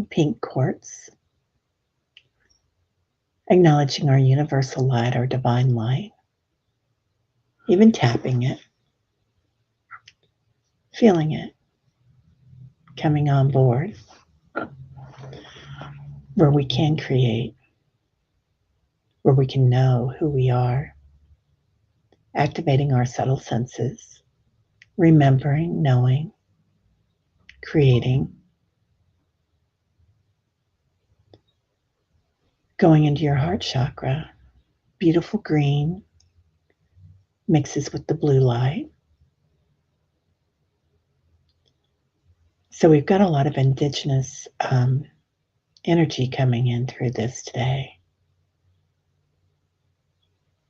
pink quartz. Acknowledging our universal light, our divine light. Even tapping it, feeling it, coming on board, where we can create, where we can know who we are, activating our subtle senses, remembering, knowing, creating, going into your heart chakra, beautiful green, mixes with the blue light. So we've got a lot of indigenous energy coming in through this today.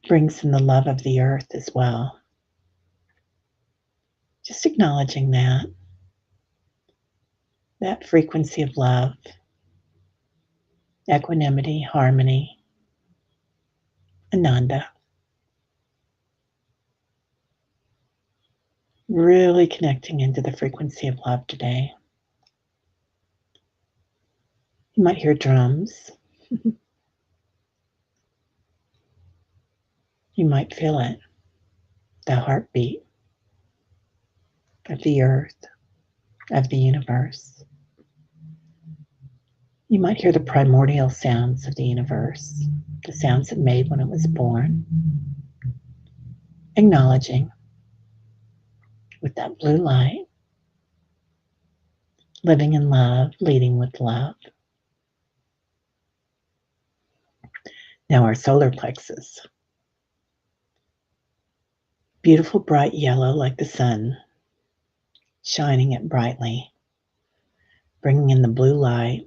Brings in the love of the earth as well. Just acknowledging that frequency of love, equanimity, harmony, Ananda. Really connecting into the frequency of love today. You might hear drums. You might feel it, the heartbeat of the earth, of the universe. You might hear the primordial sounds of the universe, the sounds it made when it was born. Acknowledging with that blue light, living in love, leading with love. Now our solar plexus. Beautiful bright yellow like the sun, shining it brightly, bringing in the blue light,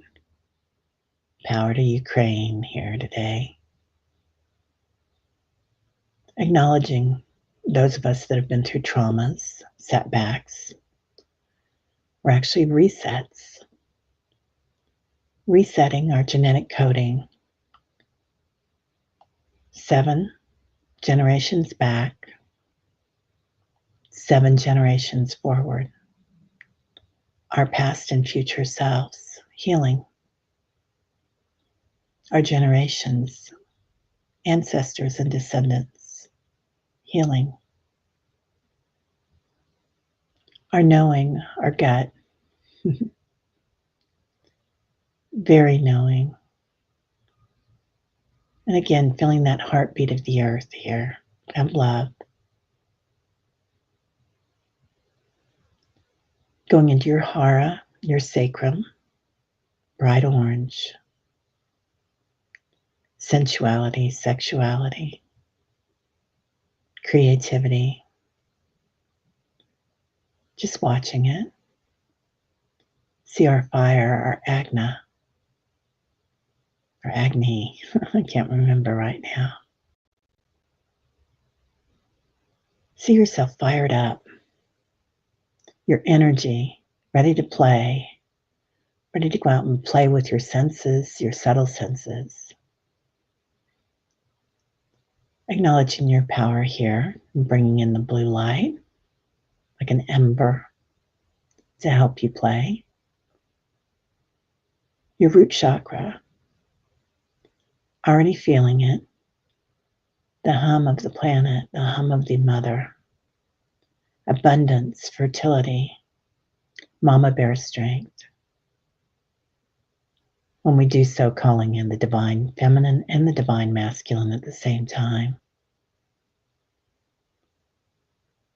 power to Ukraine here today. Acknowledging those of us that have been through traumas, setbacks, or actually resets, resetting our genetic coding 7 generations back, 7 generations forward, our past and future selves, healing our generations, ancestors and descendants, healing, our knowing, our gut, very knowing. And again, feeling that heartbeat of the earth here, of love. Going into your hara, your sacrum, bright orange, sensuality, sexuality, creativity. Just watching it. See our fire, our Agna, or Agni. I can't remember right now. See yourself fired up. Your energy, ready to play, ready to go out and play with your senses, your subtle senses. Acknowledging your power here and bringing in the blue light, like an ember, to help you play. Your root chakra, already feeling it, the hum of the planet, the hum of the mother, abundance, fertility, mama bear strength. When we do so, calling in the divine feminine and the divine masculine at the same time.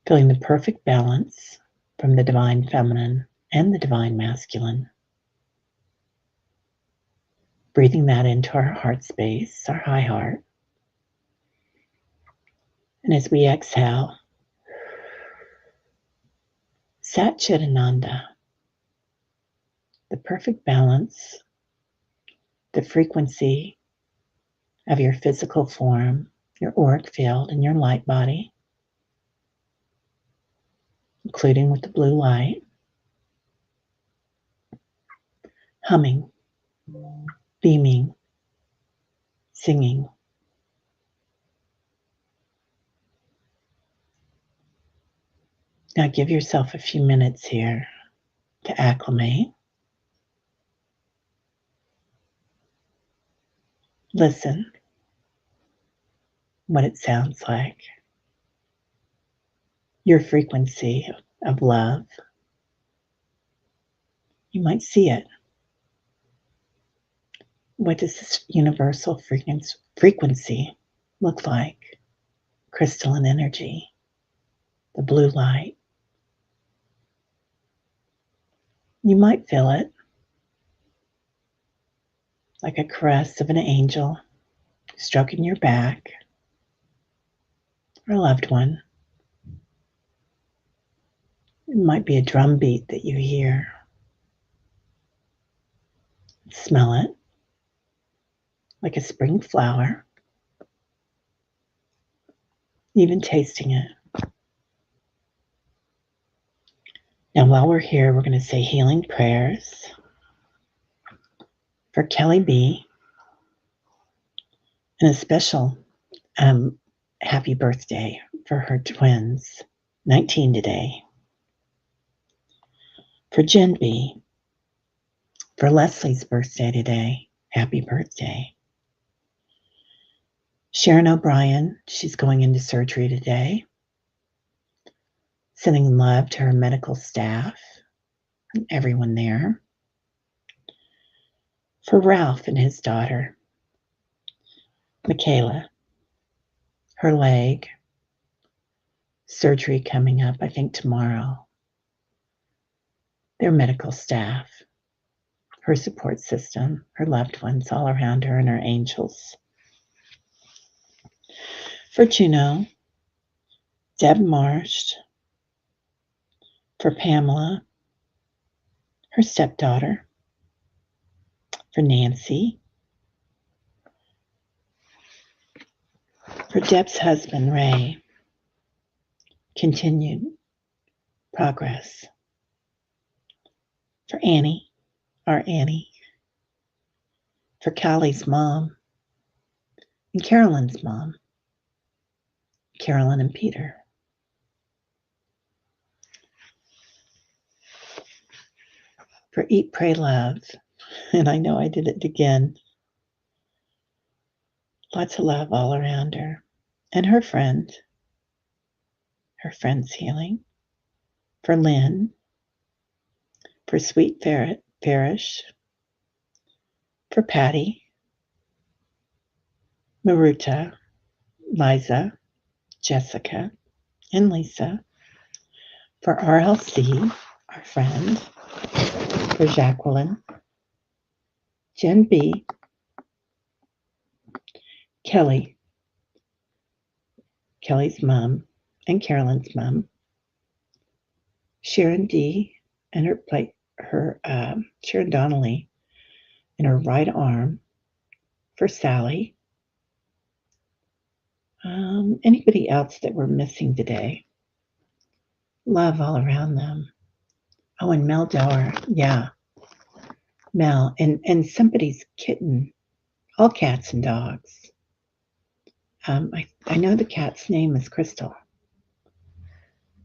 Feeling the perfect balance from the divine feminine and the divine masculine. Breathing that into our heart space, our high heart. And as we exhale, Sat Chidananda, the perfect balance, the frequency of your physical form, your auric field, and your light body, including with the blue light, humming, beaming, singing. Now give yourself a few minutes here to acclimate. Listen what it sounds like. Your frequency of love. You might see it. What does this universal frequency look like? Crystalline energy, the blue light. You might feel it like a caress of an angel stroking your back, or a loved one. It might be a drum beat that you hear. Smell it like a spring flower, even tasting it. Now, while we're here, we're going to say healing prayers for Kelly B, and a special happy birthday for her twins, 19 today. For Jen B, for Leslie's birthday today, happy birthday. Sharon O'Brien, she's going into surgery today. Sending love to her medical staff and everyone there. For Ralph and his daughter, Michaela, her leg, surgery coming up, I think tomorrow. Their medical staff, her support system, her loved ones all around her, and her angels. For Juno, Deb Marsh, for Pamela, her stepdaughter, for Nancy, for Deb's husband, Ray, continued progress. For Annie, our Annie, for Callie's mom, and Carolyn's mom, Carolyn and Peter. For Eat, Pray, Love, and I know I did it again. Lots of love all around her. And her friend's healing. For Lynn, for Sweet Farish, for Patty, Maruta, Liza, Jessica, and Lisa, for RLC, our friend, for Jacqueline, Jen B, Kelly's mom, and Carolyn's mom, Sharon D, and Sharon Donnelly, in her right arm, for Sally. Anybody else that we're missing today? Love all around them. Oh, and Mel Dower. Yeah. Mel. And somebody's kitten. All cats and dogs. I know the cat's name is Crystal.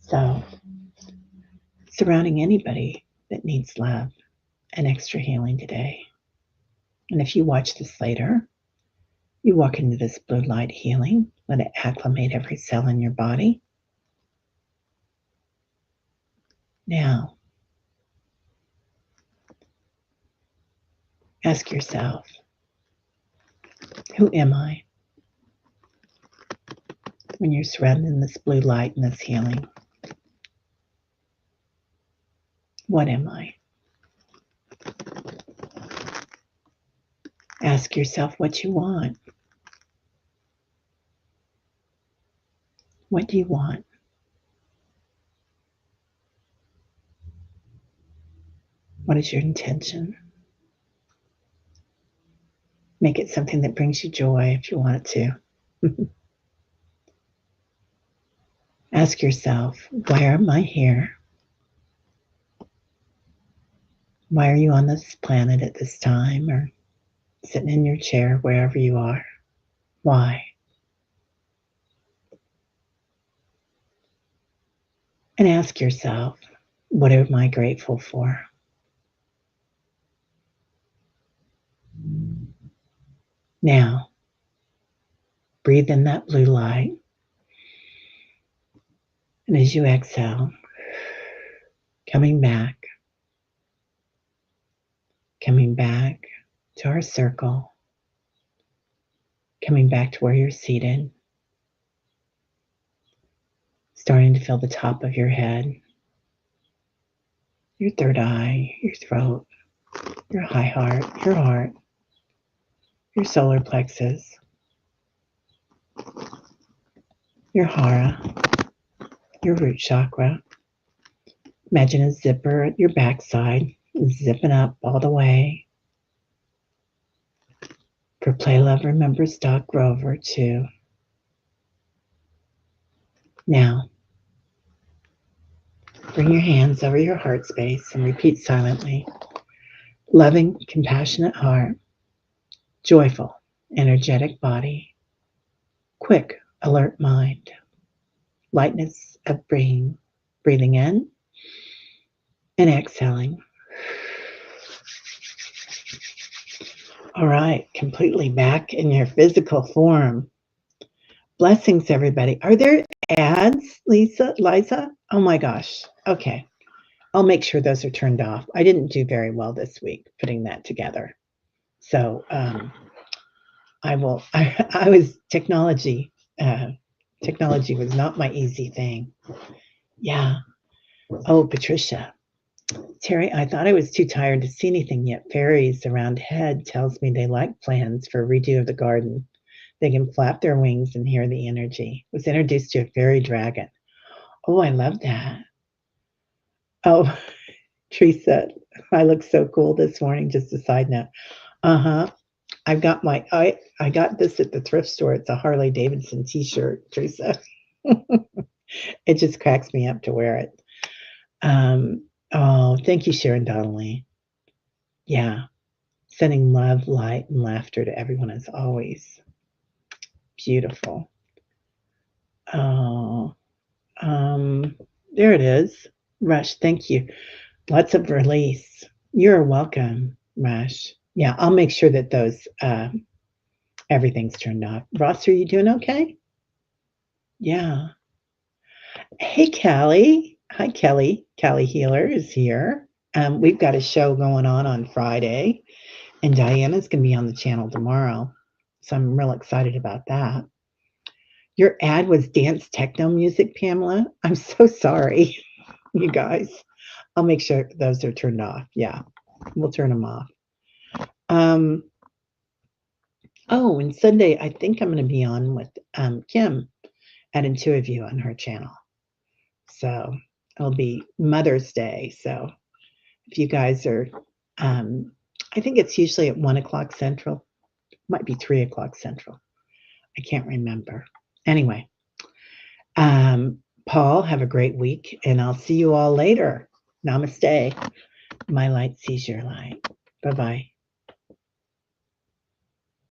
So, surrounding anybody that needs love and extra healing today. And if you watch this later, you walk into this blue light healing. Let it acclimate every cell in your body. Now, ask yourself, who am I? When you're surrounded in this blue light and this healing, what am I? Ask yourself what you want. What do you want? What is your intention? Make it something that brings you joy if you want it to. Ask yourself, why am I here? Why are you on this planet at this time, or sitting in your chair, wherever you are? Why? And ask yourself, what am I grateful for? Now, breathe in that blue light. And as you exhale, coming back to our circle, coming back to where you're seated, starting to feel the top of your head, your third eye, your throat, your high heart, your solar plexus, your hara, your root chakra. Imagine a zipper at your backside, zipping up all the way. For Play, Love, Remember, Stock, Grover, 2. Now, bring your hands over your heart space and repeat silently. Loving, compassionate heart, joyful, energetic body, quick, alert mind, lightness of breathing in and exhaling. All right, completely back in your physical form. Blessings, everybody. Are there ads, Liza? Oh my gosh. Okay. I'll make sure those are turned off. I didn't do very well this week putting that together. So I was technology was not my easy thing. Yeah. Oh, Patricia. Terry, I thought I was too tired to see anything yet. Fairies around head tells me they like plans for a redo of the garden. They can flap their wings and hear the energy. Was introduced to a fairy dragon. Oh, I love that. Oh, Teresa, I look so cool this morning. Just a side note. I've got I got this at the thrift store. It's a Harley Davidson t-shirt, Teresa. It just cracks me up to wear it. Oh, thank you, Sharon Donnelly. Yeah. Sending love, light, and laughter to everyone as always. Beautiful. Oh, there it is. Rush, thank you. Lots of release. You're welcome, Rush. Yeah, I'll make sure that those Everything's turned off. Ross, are you doing okay? Yeah. Hey, Callie. Hi, Kelly. Callie Healer is here. We've got a show going on Friday, and Diana's going to be on the channel tomorrow. So I'm real excited about that. Your ad was dance techno music, Pamela. I'm so sorry, you guys. I'll make sure those are turned off. Yeah, we'll turn them off. Oh, and Sunday, I think I'm going to be on with Kim at Intuitive View on her channel. So it'll be Mother's Day. So if you guys are, I think it's usually at 1 o'clock Central. Might be 3 o'clock Central. I can't remember. Anyway, Paul, have a great week, and I'll see you all later. Namaste. My light sees your light. Bye-bye.